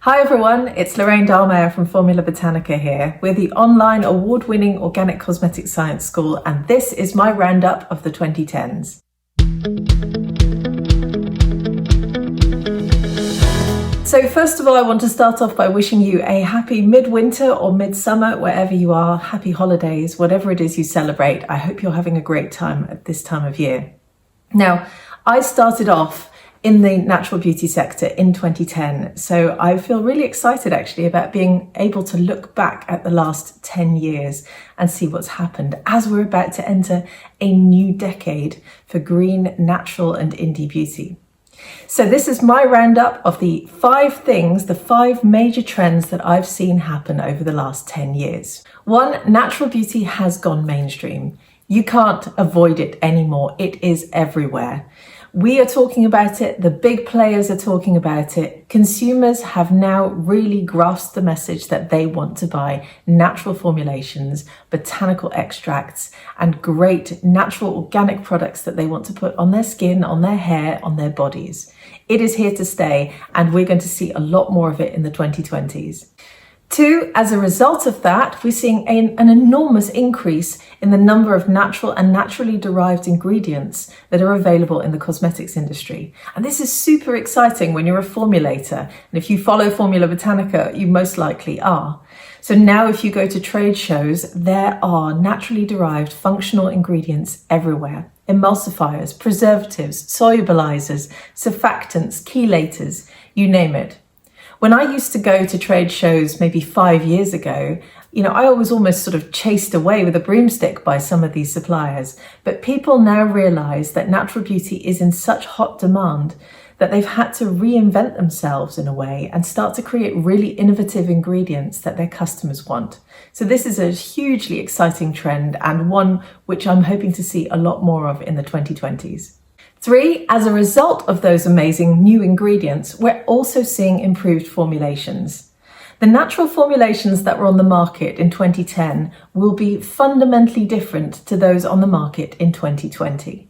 Hi everyone, it's Lorraine Dallmeier from Formula Botanica here. We're the online award-winning organic cosmetic science school, and this is my roundup of the 2010s. So first of all, I want to start off by wishing you a happy midwinter or midsummer, wherever you are, happy holidays, whatever it is you celebrate. I hope you're having a great time at this time of year. Now, I started off in the natural beauty sector in 2010. So I feel really excited actually about being able to look back at the last 10 years and see what's happened as we're about to enter a new decade for green, natural and indie beauty. So this is my roundup of the 5 major trends that I've seen happen over the last 10 years. 1, natural beauty has gone mainstream. You can't avoid it anymore. It is everywhere. We are talking about it, the big players are talking about it. Consumers have now really grasped the message that they want to buy natural formulations, botanical extracts, and great natural organic products that they want to put on their skin, on their hair, on their bodies. It is here to stay, and we're going to see a lot more of it in the 2020s. 2, as a result of that, we're seeing an enormous increase in the number of natural and naturally derived ingredients that are available in the cosmetics industry. And this is super exciting when you're a formulator. And if you follow Formula Botanica, you most likely are. So now if you go to trade shows, there are naturally derived functional ingredients everywhere. Emulsifiers, preservatives, solubilizers, surfactants, chelators, you name it. When I used to go to trade shows maybe 5 years ago, I was almost sort of chased away with a broomstick by some of these suppliers. But people now realize that natural beauty is in such hot demand that they've had to reinvent themselves in a way and start to create really innovative ingredients that their customers want. So this is a hugely exciting trend and one which I'm hoping to see a lot more of in the 2020s. 3, as a result of those amazing new ingredients, we're also seeing improved formulations. The natural formulations that were on the market in 2010 will be fundamentally different to those on the market in 2020.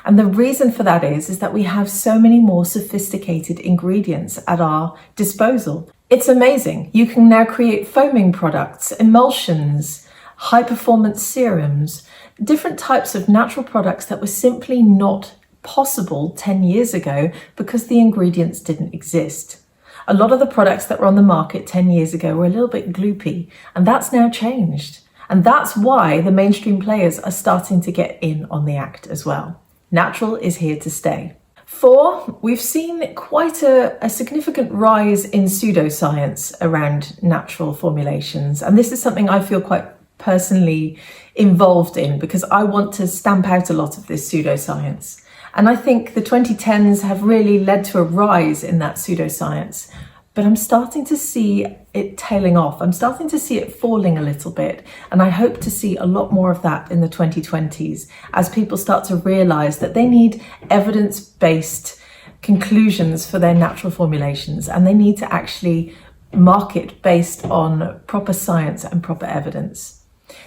And the reason for that is that we have so many more sophisticated ingredients at our disposal. It's amazing. You can now create foaming products, emulsions, high-performance serums, different types of natural products that were simply not possible 10 years ago because the ingredients didn't exist. A lot of the products that were on the market 10 years ago were a little bit gloopy, and that's now changed. And that's why the mainstream players are starting to get in on the act as well. Natural is here to stay. 4, we've seen quite a significant rise in pseudoscience around natural formulations. And this is something I feel quite personally involved in because I want to stamp out a lot of this pseudoscience. And I think the 2010s have really led to a rise in that pseudoscience, but I'm starting to see it tailing off. I'm starting to see it falling a little bit, and I hope to see a lot more of that in the 2020s as people start to realize that they need evidence-based conclusions for their natural formulations, and they need to actually market based on proper science and proper evidence.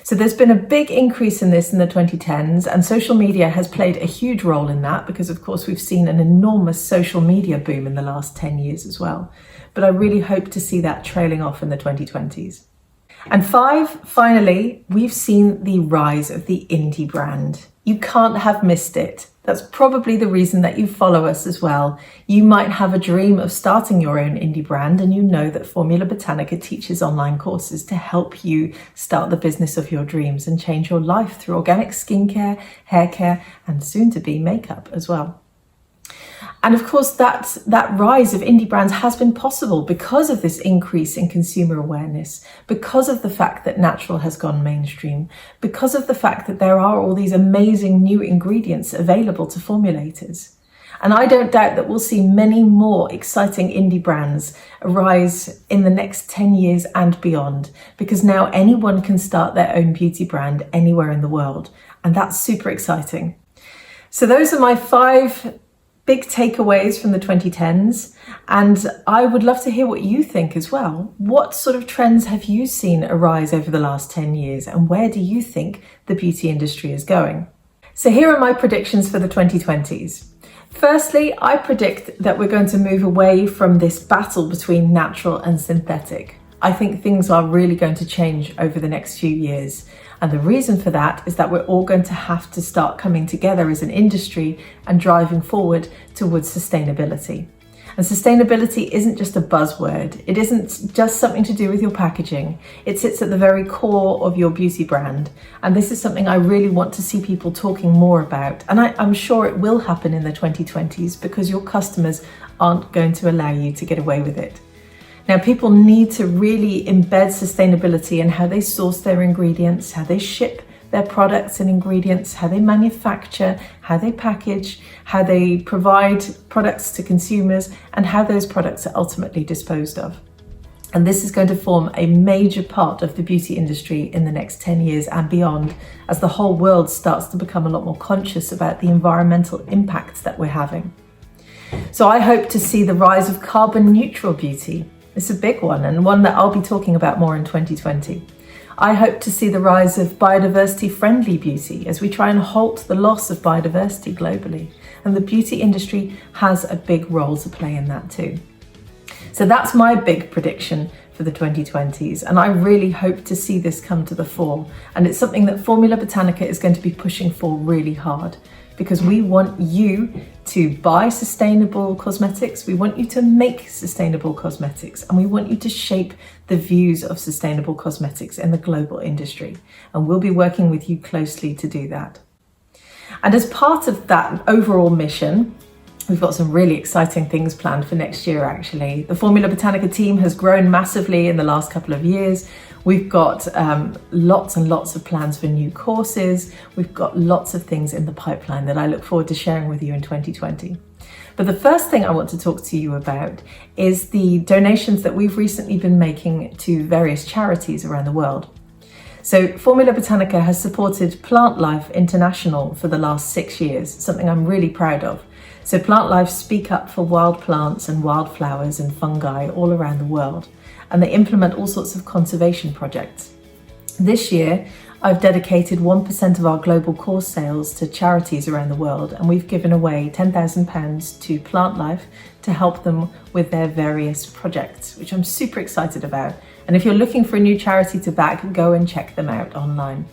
So there's been a big increase in this in the 2010s, and social media has played a huge role in that because, of course, we've seen an enormous social media boom in the last 10 years as well. But I really hope to see that trailing off in the 2020s. And 5, finally, we've seen the rise of the indie brand. You can't have missed it. That's probably the reason that you follow us as well. You might have a dream of starting your own indie brand, and you know that Formula Botanica teaches online courses to help you start the business of your dreams and change your life through organic skincare, hair care, and soon to be makeup as well. And of course, that rise of indie brands has been possible because of this increase in consumer awareness, because of the fact that natural has gone mainstream, because of the fact that there are all these amazing new ingredients available to formulators. And I don't doubt that we'll see many more exciting indie brands arise in the next 10 years and beyond, because now anyone can start their own beauty brand anywhere in the world. And that's super exciting. So those are my 5 big takeaways from the 2010s, and I would love to hear what you think as well. What sort of trends have you seen arise over the last 10 years, and where do you think the beauty industry is going? So here are my predictions for the 2020s. Firstly, I predict that we're going to move away from this battle between natural and synthetic. I think things are really going to change over the next few years. And the reason for that is that we're all going to have to start coming together as an industry and driving forward towards sustainability. And sustainability isn't just a buzzword. It isn't just something to do with your packaging. It sits at the very core of your beauty brand. And this is something I really want to see people talking more about. And I'm sure it will happen in the 2020s because your customers aren't going to allow you to get away with it. Now, people need to really embed sustainability in how they source their ingredients, how they ship their products and ingredients, how they manufacture, how they package, how they provide products to consumers, and how those products are ultimately disposed of. And this is going to form a major part of the beauty industry in the next 10 years and beyond, as the whole world starts to become a lot more conscious about the environmental impacts that we're having. So I hope to see the rise of carbon neutral beauty. It's a big one, and one that I'll be talking about more in 2020. I hope to see the rise of biodiversity-friendly beauty as we try and halt the loss of biodiversity globally. And the beauty industry has a big role to play in that too. So that's my big prediction for the 2020s. And I really hope to see this come to the fore. And it's something that Formula Botanica is going to be pushing for really hard, because we want you to buy sustainable cosmetics, we want you to make sustainable cosmetics, and we want you to shape the views of sustainable cosmetics in the global industry. And we'll be working with you closely to do that. And as part of that overall mission, we've got some really exciting things planned for next year, actually. The Formula Botanica team has grown massively in the last couple of years. We've got lots and lots of plans for new courses. We've got lots of things in the pipeline that I look forward to sharing with you in 2020. But the first thing I want to talk to you about is the donations that we've recently been making to various charities around the world. So Formula Botanica has supported Plant Life International for the last 6 years, something I'm really proud of. So Plant Life speak up for wild plants and wildflowers and fungi all around the world, and they implement all sorts of conservation projects. This year, I've dedicated 1% of our global course sales to charities around the world, and we've given away £10,000 to Plant Life to help them with their various projects, which I'm super excited about. And if you're looking for a new charity to back, go and check them out online.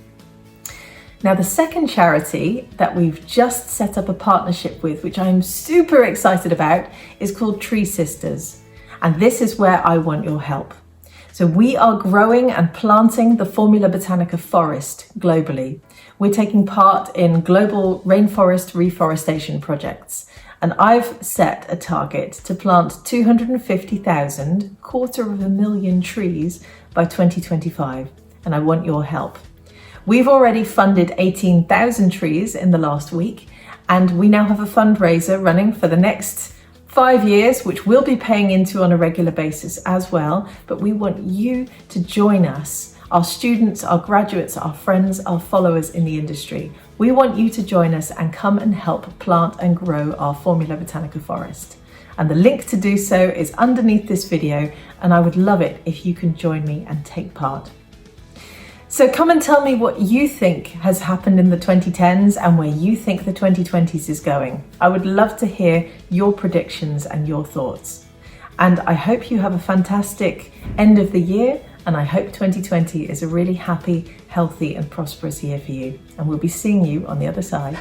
Now, the second charity that we've just set up a partnership with, which I'm super excited about, is called Tree Sisters. And this is where I want your help. So we are growing and planting the Formula Botanica Forest globally. We're taking part in global rainforest reforestation projects. And I've set a target to plant 250,000, 250,000 trees by 2025. And I want your help. We've already funded 18,000 trees in the last week, and we now have a fundraiser running for the next 5 years, which we'll be paying into on a regular basis as well. But we want you to join us, our students, our graduates, our friends, our followers in the industry. We want you to join us and come and help plant and grow our Formula Botanica Forest. And the link to do so is underneath this video, and I would love it if you can join me and take part. So come and tell me what you think has happened in the 2010s and where you think the 2020s is going. I would love to hear your predictions and your thoughts. And I hope you have a fantastic end of the year, and I hope 2020 is a really happy, healthy and prosperous year for you. And we'll be seeing you on the other side.